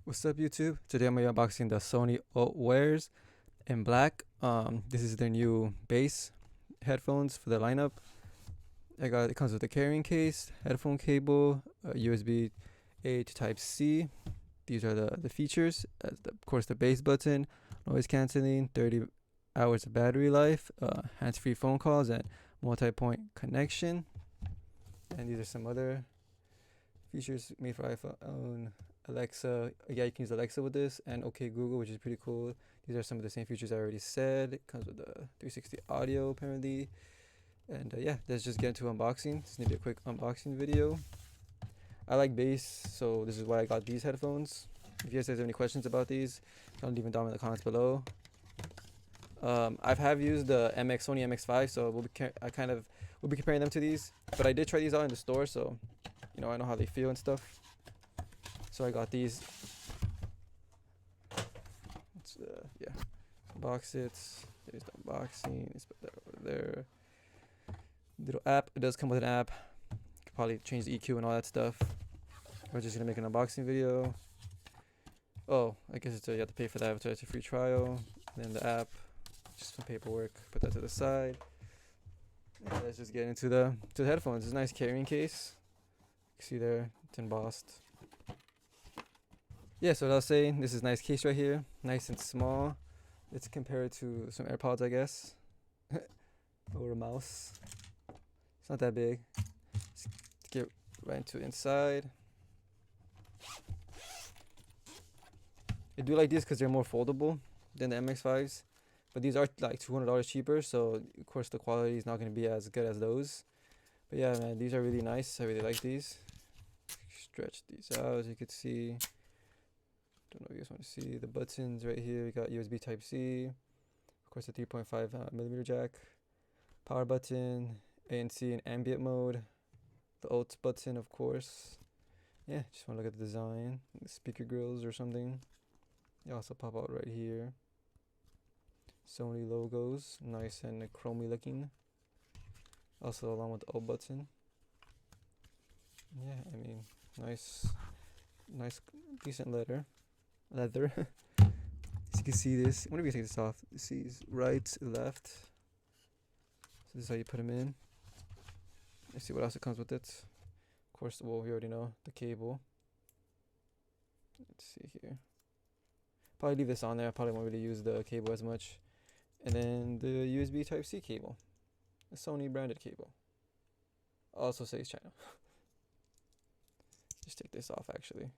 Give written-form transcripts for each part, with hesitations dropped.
What's up, YouTube? Today I'm gonna be unboxing the Sony ULT in black. This is their new bass headphones for the lineup. It comes with a carrying case, headphone cable, USB A to Type C. These are the features. Of course, the bass button, noise canceling, 30 hours of battery life, hands-free phone calls, and multi-point connection. And these are some other features made for iPhone. Alexa, yeah, you can use Alexa with this, and OK Google, which is pretty cool. These are some of the same features I already said. It comes with the 360 audio apparently, and yeah, let's just get into unboxing. This is gonna be a quick unboxing video. I like bass, so this is why I got these headphones. If you guys have any questions about these, don't leave them down in the comments below. I've used the Sony MX5, so we'll be comparing them to these. But I did try these out in the store, so you know I know how they feel and stuff. So I got these. Let's yeah, box it. There's the unboxing. Let's put that over there. Little app. It does come with an app. You could probably change the EQ and all that stuff. We're just gonna make an unboxing video. Oh, I guess you have to pay for that. So it's a free trial. Then the app, just some paperwork. Put that to the side. And let's just get into the headphones. It's a nice carrying case. You can see there, it's embossed. Yeah, so what I was saying, this is a nice case right here, nice and small. Let's compare it to some AirPods, I guess, or a mouse. It's not that big. Let's get right into inside. I do like these because they're more foldable than the MX5s, but these are like $200 cheaper, so of course the quality is not going to be as good as those. But yeah, man, these are really nice. I really like these. Stretch these out, as you can see. Don't know if you guys want to see the buttons right here. We got USB Type C, of course, a 3.5 millimeter jack, power button, ANC and ambient mode, the ULT button, of course. Yeah, just want to look at the design, the speaker grills or something. They also pop out right here. Sony logos, nice and chromey looking. Also, along with the ULT button. Yeah, I mean, nice, decent leather. As you can see this. Whenever you take this off, this is right, left. So this is how you put them in. Let's see what else it comes with it. Of course, well, we already know the cable. Let's see here. Probably leave this on there. I probably won't really use the cable as much. And then the USB Type C cable, the Sony branded cable. Also says China. Just take this off actually.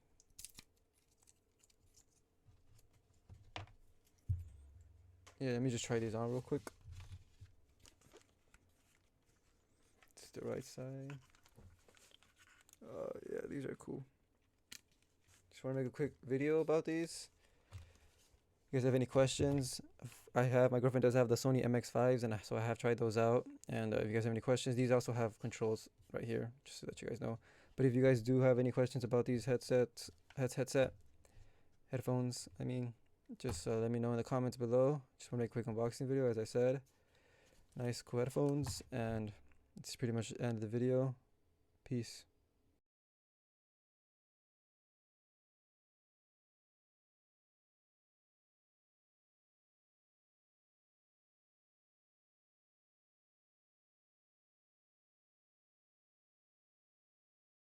Yeah, let me just try these on real quick. It's the right side. Yeah, these are cool. Just want to make a quick video about these. If you guys have any questions, my girlfriend does have the Sony MX5s, and so I have tried those out. And if you guys have any questions, these also have controls right here, just so that you guys know. But if you guys do have any questions about these headphones, I mean, just let me know in the comments below. Just want to make a quick unboxing video, as I said. Nice, cool headphones, and it's pretty much the end of the video. Peace.